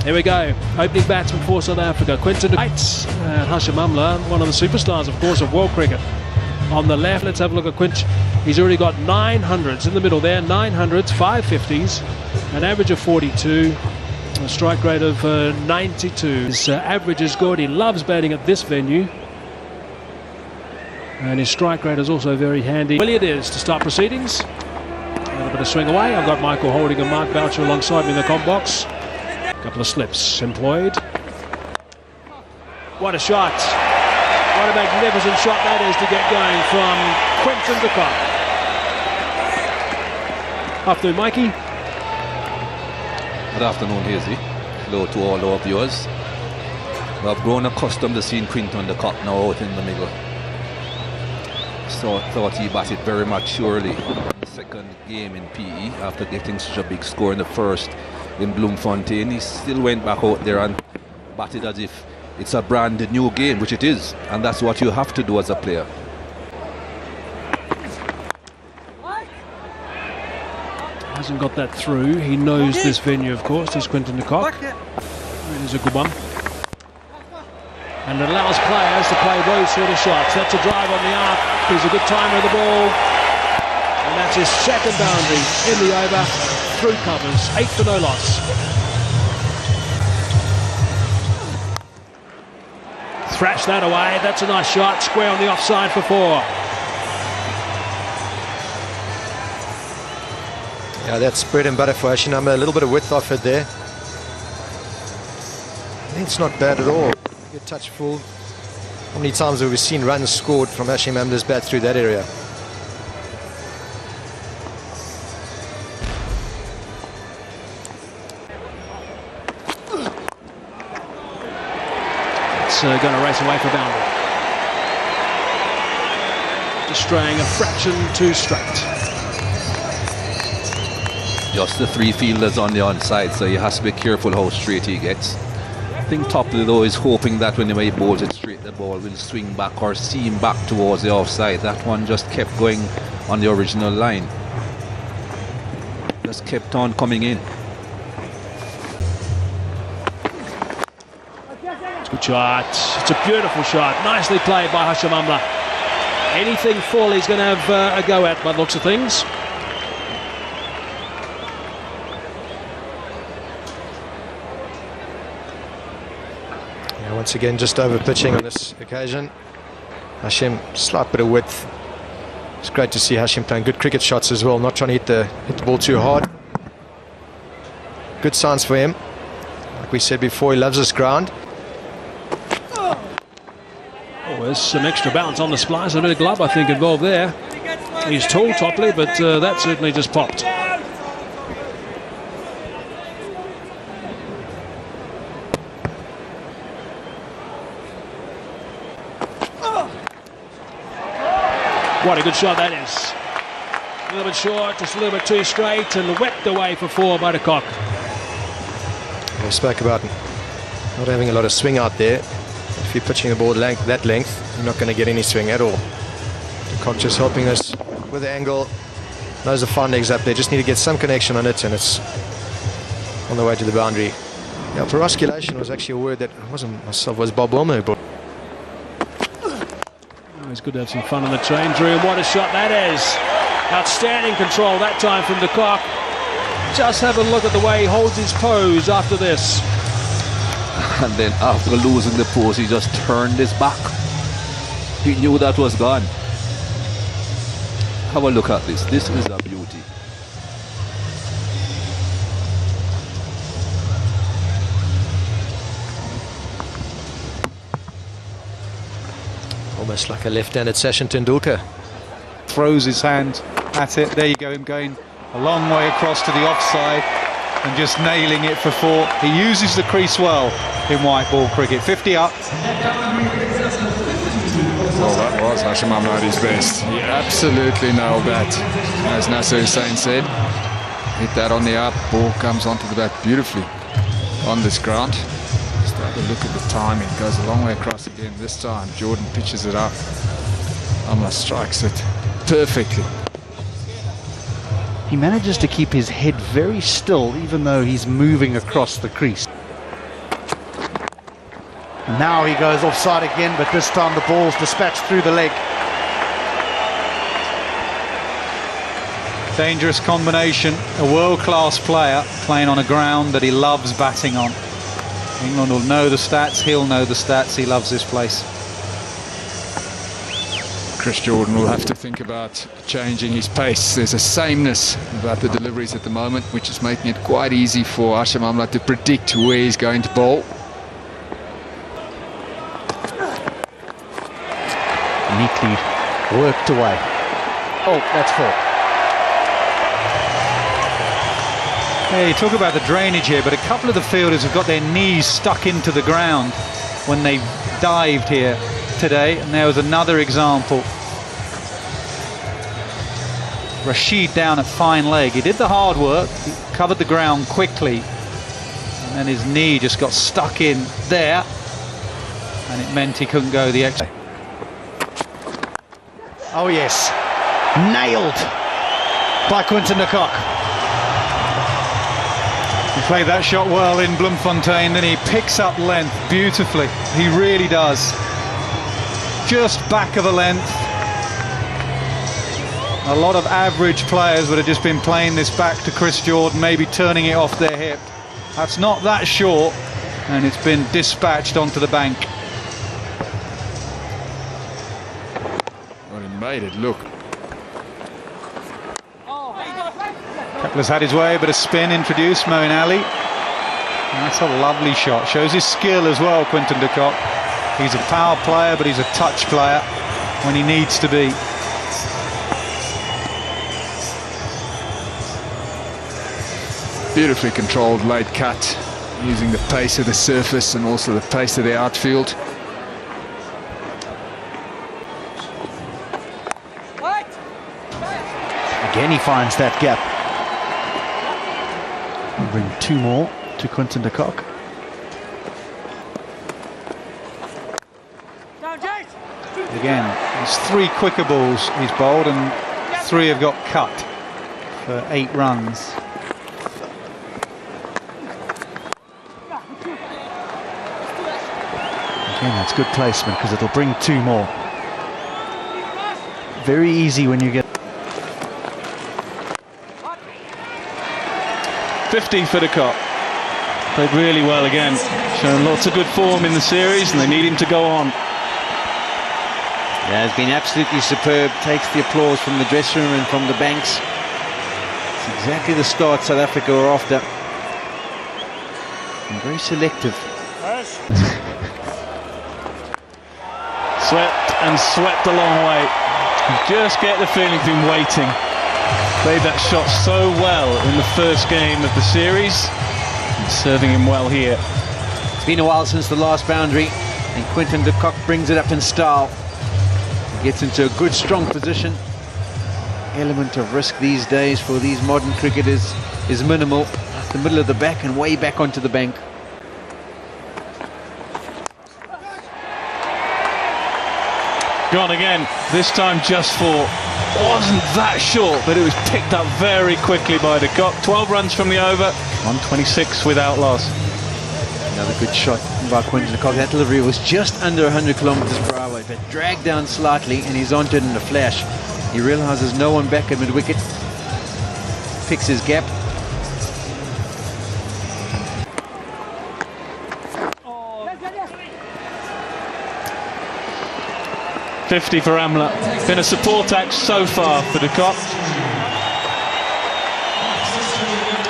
Here we go, opening batsman for South Africa, Quinton and Hashim Amla, one of the superstars, of course, of world cricket. On the left, let's have a look at Quint. He's already got 900s in the middle there, 900s, 550s, an average of 42, a strike rate of 92. His average is good. He loves batting at this venue, and his strike rate is also very handy. Villiers to start proceedings. A little bit of swing away. I've got Michael Holding and Mark Boucher alongside me in the com box. A couple of slips employed. What a shot. What a magnificent shot that is to get going from Quinton de Kock. Afternoon, Mikey. Good afternoon, Hazy. Hello to all our viewers. I've grown accustomed to seeing Quinton de Kock now out in the middle. So I thought he batted very maturely in the second game in PE after getting such a big score in the first in Bloemfontein. He still went back out there and batted as if it's a brand new game, which it is, and that's what you have to do as a player. Hasn't got that through. He knows this venue, of course. There's Quinton de Kock. There's a good one. And it allows players to play those sort of shots. That's a drive on the arc. He's a good timer of the ball. And that's his second boundary in the over. Through covers. 8 for no loss. Thrash that away. That's a nice shot. Square on the offside for 4. Yeah, that's bread and butter for Hashim Amla. A little bit of width off it there. It's not bad at all. Good touch full. How many times have we seen runs scored from Hashim Amla's bat through that area? It's going to race away for boundary. Just straying a fraction too straight. Just the 3 fielders on the onside, so he has to be careful how straight he gets. I think Topley though is hoping that whenever he bowls it straight, the ball will swing back or seam back towards the offside. That one just kept going on the original line. Just kept on coming in. Good shot. It's a beautiful shot. Nicely played by Hashim Amla. Anything full he's going to have a go at by the looks of things. Yeah, once again, just over pitching on this occasion. Hashim, slight bit of width. It's great to see Hashim playing good cricket shots as well, not trying to hit the ball too hard. Good signs for him. Like we said before, he loves this ground. There's some extra balance on the splice, a bit of glove I think involved there. He's tall, Topley, but that certainly just popped. What a good shot that is. A little bit short, just a little bit too straight, and whipped away for 4 by de Kock. We spoke about not having a lot of swing out there. If you're pitching the ball that length, you're not going to get any swing at all. De Kock just helping us with the angle. Knows the fine legs up there. Just need to get some connection on it, and it's on the way to the boundary. Yeah, perosculation was actually a word that wasn't myself, was Bob Wilmer who brought. It's good to have some fun in the change room. What a shot that is. Outstanding control that time from de Kock. Just have a look at the way he holds his pose after this. And then after losing the pose, he just turned his back. He knew that was gone. Have a look at this. This is a beauty. Almost like a left-handed Sachin Tendulkar. Throws his hand at it. There you go, him going a long way across to the offside and just nailing it for 4. He uses the crease well in white ball cricket. 50 up. Well, that was Hashim Amla at his best. He absolutely nailed that. As Nasser Hussain said, hit that on the up, ball comes onto the bat beautifully on this ground. Just have a look at the timing, goes a long way across again. This time Jordan pitches it up. Amla strikes it perfectly. He manages to keep his head very still even though he's moving across the crease. And now he goes offside again, but this time the ball's dispatched through the leg. Dangerous combination, a world-class player playing on a ground that he loves batting on. England will know the stats, he'll know the stats, he loves this place. Chris Jordan will have to think about changing his pace. There's a sameness about the deliveries at the moment, which is making it quite easy for Hashim Amla to predict where he's going to bowl. Neatly worked away. Oh, that's four. Yeah, you talk about the drainage here, but a couple of the fielders have got their knees stuck into the ground when they dived here today, and there was another example. Rashid down at fine leg. He did the hard work, he covered the ground quickly, and then his knee just got stuck in there, and it meant he couldn't go the extra. Oh yes, nailed by Quinton de Kock. He played that shot well in Bloemfontein, then he picks up length beautifully. He really does. Just back of a length. A lot of average players would have just been playing this back to Chris Jordan, maybe turning it off their hip. That's not that short, and it's been dispatched onto the bank. Well, he made it look. Kepler's had his way, but a spin introduced, Moeen Ali. And that's a lovely shot. Shows his skill as well, Quinton de Kock. He's a power player, but he's a touch player when he needs to be. Beautifully controlled late cut, using the pace of the surface and also the pace of the outfield. Again he finds that gap. We'll bring two more to Quinton de Kock. Again, there's three quicker balls he's bowled, and three have got cut for 8 runs. Again, that's good placement because it'll bring two more. Very easy when you get 50 for de Kock. Played really well again, shown lots of good form in the series, and they need him to go on. Yeah, has been absolutely superb. Takes the applause from the dressing room and from the banks. It's exactly the start South Africa were after. And very selective. Swept and swept a long way. You just get the feeling he's been waiting. Played that shot so well in the first game of the series. And serving him well here. It's been a while since the last boundary, and Quinton de Kock brings it up in style. He gets into a good, strong position. Element of risk these days for these modern cricketers is minimal. At the middle of the back and way back onto the bank. Gone again, this time just 4. Wasn't that short, but it was picked up very quickly by de Kock. 12 runs from the over, 126 without loss. Another good shot by Quinton de Kock. That delivery was just under 100 kilometers per hour, but dragged down slightly, and he's onto it in a flash. He realizes no one back at mid-wicket. Picks his gap. .50 for Amla. Been a support act so far for de Kock.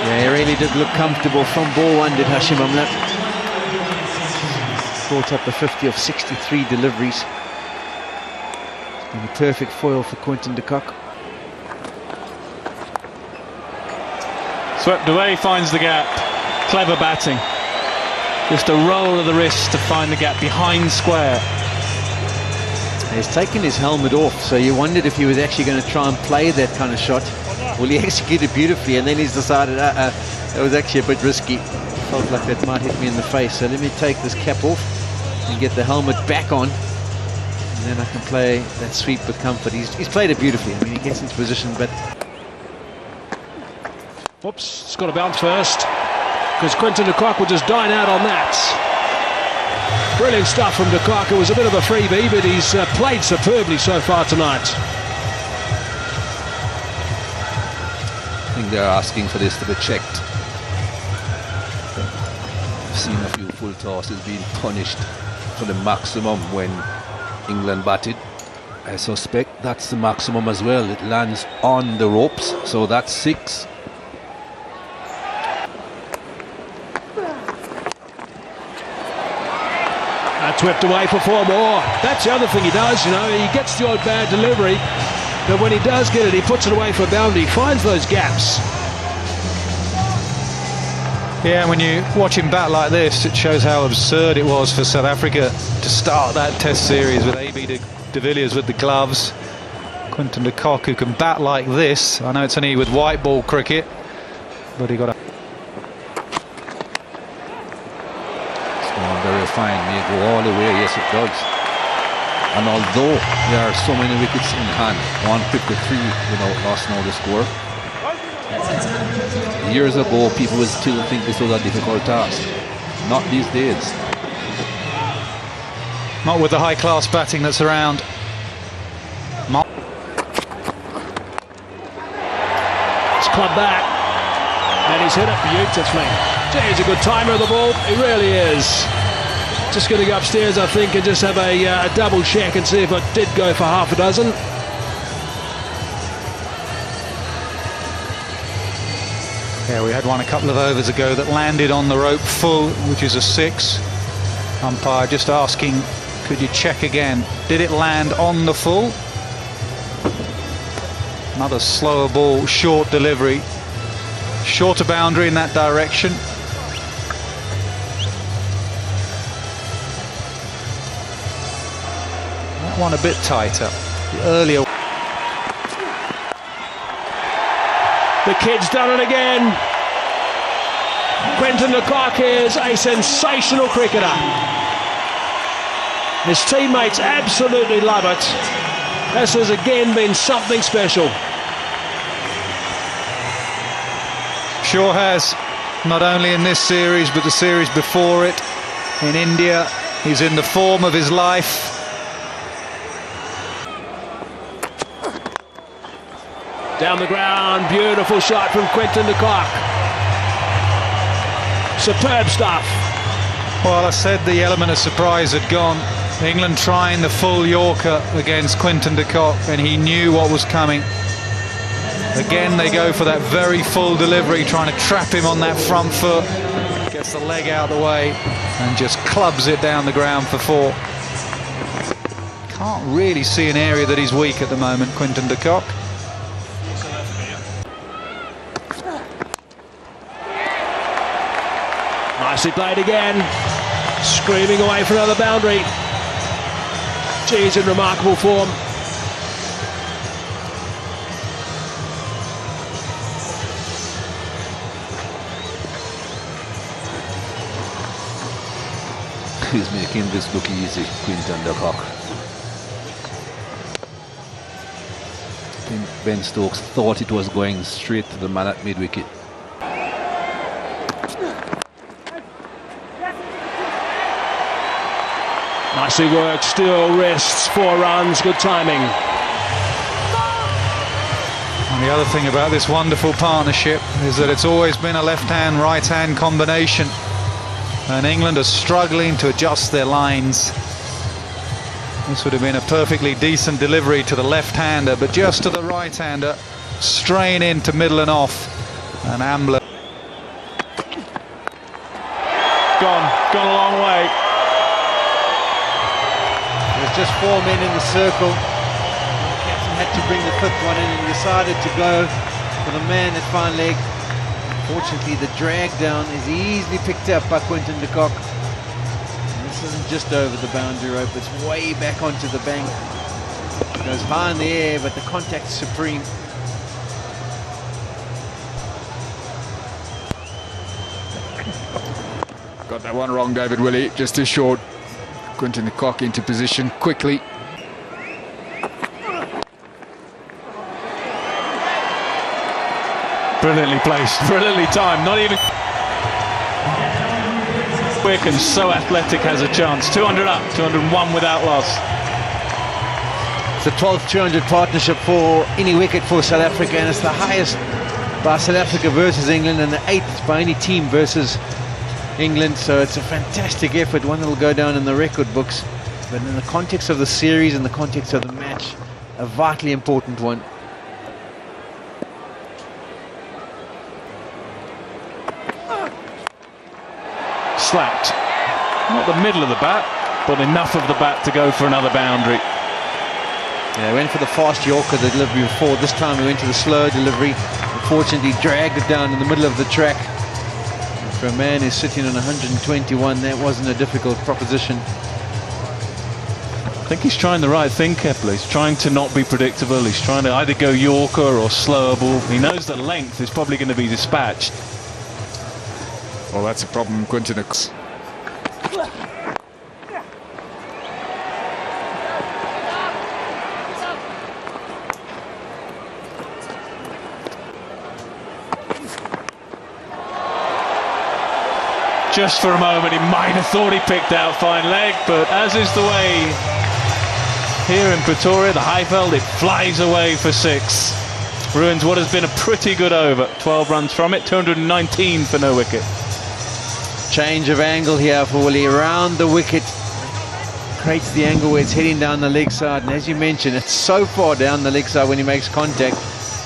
Yeah, he really did look comfortable from ball one, did Hashim Amla. Brought up the 50 of 63 deliveries. It's been a perfect foil for Quinton de Kock. Swept away, finds the gap. Clever batting. Just a roll of the wrist to find the gap behind square. He's taken his helmet off, so you wondered if he was actually going to try and play that kind of shot. Well, he executed beautifully, and then he's decided, that was actually a bit risky. Felt like that might hit me in the face, so let me take this cap off and get the helmet back on, and then I can play that sweep with comfort. He's played it beautifully. I mean, he gets into position, but... Whoops, it's got to bounce first, because Quinton de Kock will just dine out on that. Brilliant stuff from de Kock. It was a bit of a freebie, but he's played superbly so far tonight. I think they're asking for this to be checked. I've seen a few full tosses being punished for the maximum when England batted. I suspect that's the maximum as well. It lands on the ropes, so that's 6. That's whipped away for 4 more. That's the other thing he does, you know, he gets the odd bad delivery, but when he does get it, he puts it away for a boundary, finds those gaps. Yeah, when you watch him bat like this, it shows how absurd it was for South Africa to start that Test series with AB de Villiers with the gloves. Quinton de Kock, who can bat like this. I know it's only with white ball cricket, but he got a... Very fine, may go all the way, yes it does. And although there are so many wickets in hand, 153 without loss now the score. Years ago people would still think this was a difficult task. Not these days. Not with the high class batting that's around. It's clubbed back, and he's hit it beautifully. Gee, he's a good timer of the ball, he really is. Just going to go upstairs, I think, and just have a double check and see if it did go for half a dozen. Yeah, we had one a couple of overs ago that landed on the rope full, which is a 6. Umpire just asking, could you check again? Did it land on the full? Another slower ball, short delivery. Shorter boundary in that direction. That one a bit tighter. The earlier. The kid's done it again. Quinton de Kock is a sensational cricketer. His teammates absolutely love it. This has again been something special. Sure has, not only in this series but the series before it in India. He's in the form of his life. Down the ground, beautiful shot from Quinton de Kock. Superb stuff. Well, I said the element of surprise had gone. England trying the full Yorker against Quinton de Kock, and he knew what was coming. Again, they go for that very full delivery, trying to trap him on that front foot. Gets the leg out of the way and just clubs it down the ground for 4. Can't really see an area that he's weak at the moment, Quinton de Kock. Nicely played again. Screaming away for another boundary. Geez, in remarkable form. He's making this look easy, Quinton de Kock. I think Ben Stokes thought it was going straight to the man at mid-wicket. Nicely worked, still wrists, 4 runs, good timing. And the other thing about this wonderful partnership is that it's always been a left-hand, right-hand combination. And England are struggling to adjust their lines. This would have been a perfectly decent delivery to the left-hander, but just to the right-hander, strain into middle and off. And Amla. Gone a long way. There's just 4 men in the circle. The captain had to bring the 5th one in and decided to go for the man at fine leg. Fortunately, the drag down is easily picked up by Quinton de Kock. And this isn't just over the boundary rope, it's way back onto the bank. It goes high in the air, but the contact's supreme. Got that one wrong, David Willey. Just too short. Quinton de Kock into position quickly. Brilliantly placed, brilliantly timed, not even... Quick and so athletic, has a chance. 200 up, 201 without loss. It's the 12th 200 partnership for any wicket for South Africa, and it's the highest by South Africa versus England and the 8th by any team versus England. So it's a fantastic effort, one that will go down in the record books, but in the context of the series, in the context of the match, a vitally important one. Slapped. Not the middle of the bat, but enough of the bat to go for another boundary. Yeah, went for the fast Yorker, the delivery before. This time we went to the slow delivery. Unfortunately, dragged it down in the middle of the track. And for a man who's sitting on 121, that wasn't a difficult proposition. I think he's trying the right thing, Kepler. He's trying to not be predictable. He's trying to either go Yorker or slower ball. He knows that length is probably going to be dispatched. Well, that's a problem, Quinton. Just for a moment, he might have thought he picked out fine leg, but as is the way here in Pretoria, the Highveld, it flies away for 6. Ruins what has been a pretty good over. 12 runs from it, 219 for no wicket. Change of angle here for Willie around the wicket. Creates the angle where it's heading down the leg side, and as you mentioned, it's so far down the leg side when he makes contact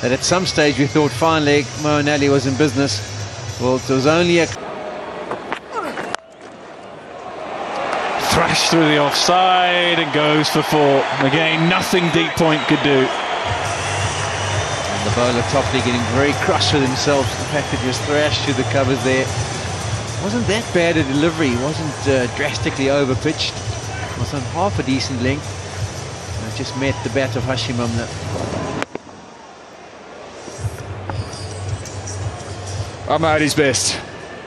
that at some stage we thought fine leg, Moeen Ali was in business. Well, it was only a thrash through the offside and goes for 4. Again, nothing deep point could do. And the bowler Topley getting very cross with himself. The fact that he was thrashed through the covers there. Wasn't that bad a delivery. It wasn't drastically over-pitched. It was on half a decent length. And it just met the bat of Hashim Amla. I'm at his best.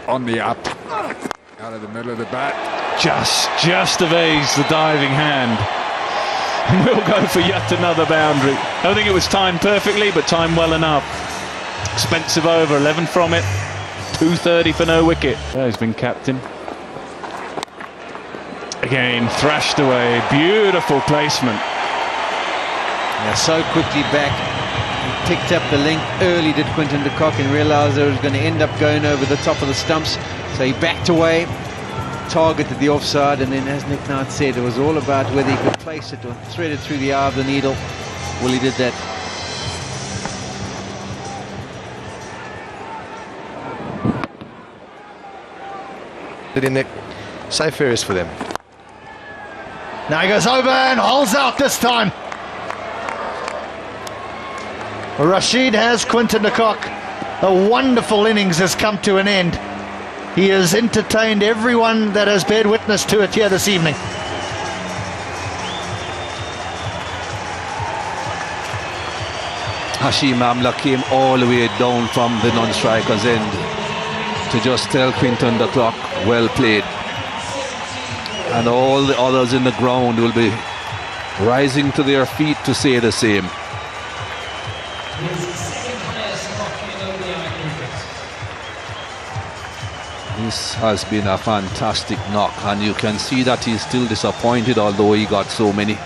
On the up. Out of the middle of the bat. Just evades the diving hand. We'll go for yet another boundary. I don't think it was timed perfectly, but timed well enough. Expensive over, 11 from it. 230 for no wicket. Oh, he's been captain. Again, thrashed away. Beautiful placement. Yeah, so quickly back. He picked up the length early, did Quinton de Kock, and realised that it was going to end up going over the top of the stumps. So he backed away, targeted the offside, and then, as Nick Knight said, it was all about whether he could place it or thread it through the eye of the needle. Well, he did that. In the safe areas for them. Now he goes over and holds out this time. Rashid has Quinton de Kock. A wonderful innings has come to an end. He has entertained everyone that has bared witness to it here this evening. Hashim Amla came all the way down from the non-striker's end to just tell Quinton de Kock, well played. And all the others in the ground will be rising to their feet to say the same. This has been a fantastic knock, and you can see that he's still disappointed, although he got so many.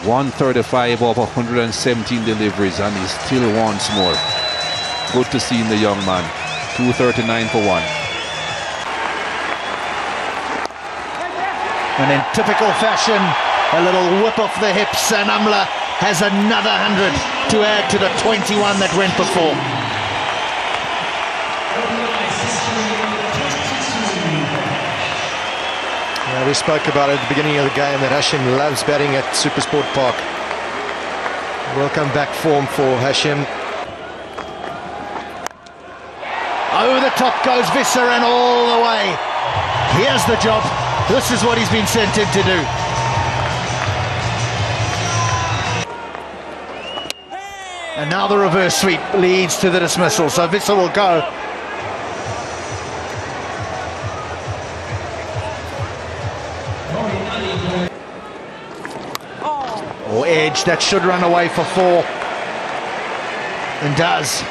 135 of 117 deliveries, and he still wants more. Good to see the young man. 239 for 1. And in typical fashion, a little whip off the hips, and Amla has another 100 to add to the 21 that went before. Yeah, we spoke about it at the beginning of the game that Hashim loves batting at Supersport Park. Welcome back form for Hashim. Over the top goes Visser and all the way. Here's the job. This is what he's been sent in to do. And now the reverse sweep leads to the dismissal. So Visser will go. Or edge, that should run away for 4. And does.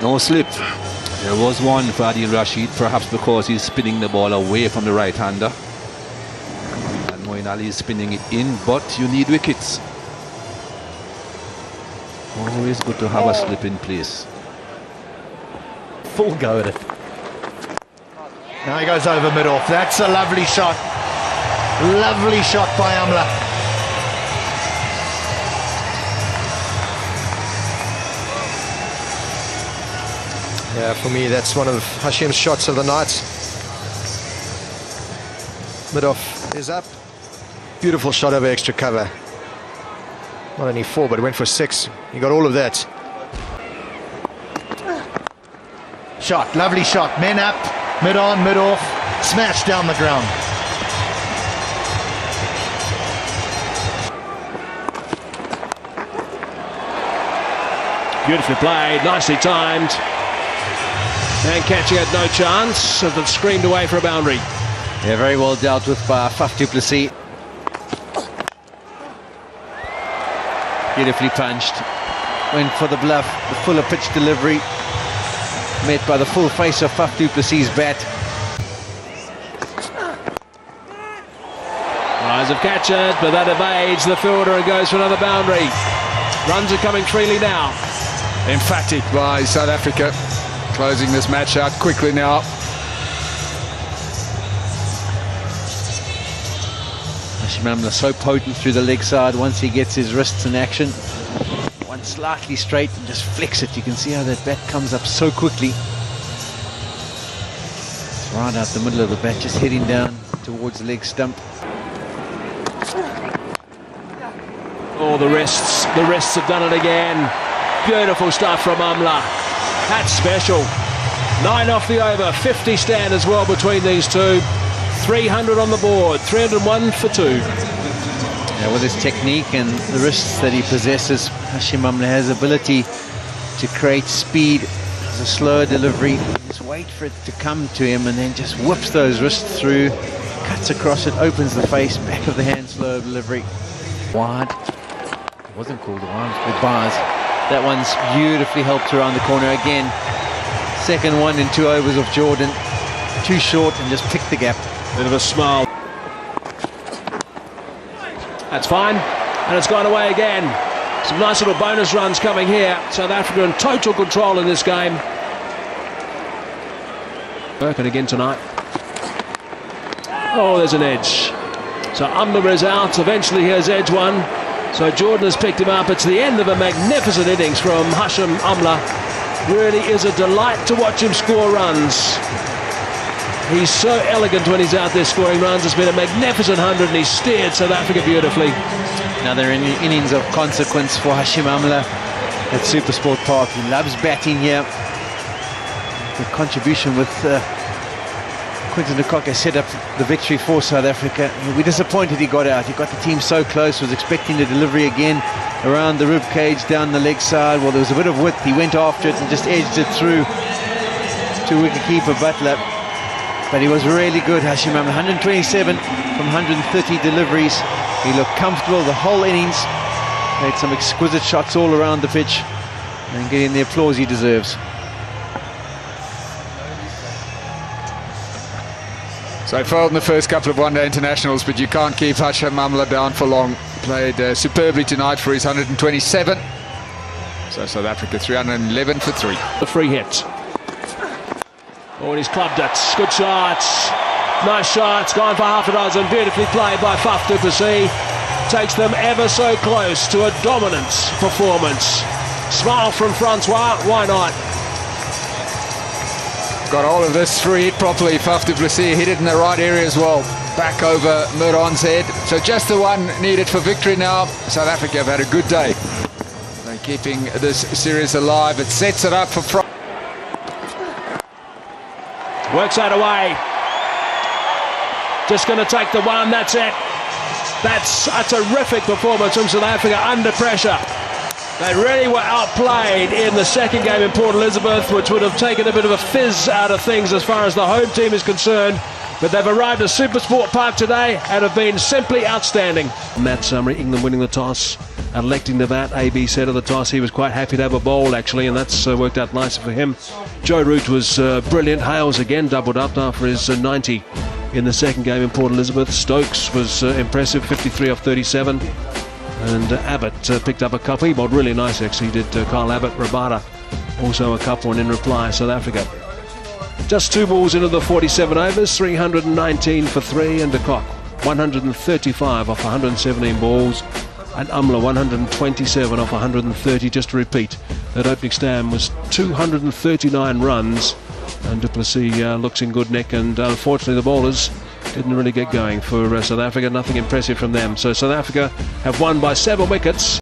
No slip. There was one for Adil Rashid, perhaps because he's spinning the ball away from the right-hander. And Moeen Ali is spinning it in, but you need wickets. Always good to have a slip in place. Full go at it. Now he goes over mid-off. That's a lovely shot. Lovely shot by Amla. Yeah, for me, that's one of Hashim's shots of the night. Mid-off is up. Beautiful shot over extra cover. Not only 4, but went for 6. He got all of that. Shot, lovely shot. Men up, mid-on, mid-off. Smash down the ground. Beautifully played, nicely timed. And catching had no chance as it screamed away for a boundary. Yeah, very well dealt with by Faf du Plessis. Beautifully punched. Went for the bluff, the fuller pitch delivery. Met by the full face of Faf du Plessis' bat. Rise of catch it, but that evades the fielder and goes for another boundary. Runs are coming freely now. Emphatic by South Africa, closing this match out quickly now. Hashim Amla so potent through the leg side once he gets his wrists in action. One slightly straight and just flicks it. You can see how that bat comes up so quickly. It's right out the middle of the bat, just heading down towards the leg stump. Oh, the wrists have done it again. Beautiful stuff from Amla. That's special. 9 off the over, 50 stand as well between these two. 300 on the board, 301 for 2. Yeah, with his technique and the wrists that he possesses, Hashim Amla has ability to create speed. It's a slower delivery. Just wait for it to come to him and then just whips those wrists through, cuts across it, opens the face, back of the hand, slow delivery. Wide. It wasn't called a wide, it was called bars. That one's beautifully helped around the corner again. Second one in 2 overs of Jordan. Too short and just picked the gap. Bit of a smile. That's fine, and it's gone away again. Some nice little bonus runs coming here. South Africa in total control in this game. Working again tonight. Oh, there's an edge. So Amla is out. Eventually here's edge one. So Jordan has picked him up. It's the end of a magnificent innings from Hashim Amla. Really is a delight to watch him score runs. He's so elegant when he's out there scoring runs. It's been a magnificent 100 and he's steered South Africa beautifully. Another innings of consequence for Hashim Amla at Supersport Park. He loves batting here. The contribution with Quinton de Kock has set up the victory for South Africa. We're disappointed he got out. He got the team so close, was expecting the delivery again around the rib cage, down the leg side. Well, there was a bit of width. He went after it and just edged it through to wicketkeeper Butler. But he was really good, Hashim Amla. 127 from 130 deliveries. He looked comfortable the whole innings. Made some exquisite shots all around the pitch and getting the applause he deserves. So he failed in the first couple of one-day internationals, but you can't keep Hashim Amla down for long. Played superbly tonight for his 127. So South Africa 311 for 3. The free hit. Oh, and he's clubbed it. Good shots. Nice shots. Gone for half a dozen. Beautifully played by Faf du Plessis. Takes them ever so close to a dominant performance. Smile from Francois. Why not? Got all of this free hit properly. Faf du Plessis hit it in the right area as well. Back over Miron's head. So just the one needed for victory now. South Africa have had a good day. They're keeping this series alive. It sets it up for Works that away. Just going to take the one. That's it. That's a terrific performance from South Africa under pressure. They really were outplayed in the second game in Port Elizabeth, which would have taken a bit of a fizz out of things as far as the home team is concerned. But they've arrived at Supersport Park today and have been simply outstanding. Matt Summary, England winning the toss, electing the bat. AB said of the toss he was quite happy to have a bowl actually, and that's worked out nicely for him. Joe Root was brilliant. Hales again doubled up after his 90 in the second game in Port Elizabeth. Stokes was impressive, 53 off 37. And Abbott picked up a couple. He bowled really nice actually, did Kyle Abbott. Rabada also a couple, and in reply South Africa. Just 2 balls into the 47 overs, 319 for 3, and de Kock 135 off 117 balls, and Amla 127 off 130. Just to repeat, that opening stand was 239 runs, and du Plessis looks in good nick, and unfortunately the bowlers didn't really get going for South Africa. Nothing impressive from them. So South Africa have won by 7 wickets.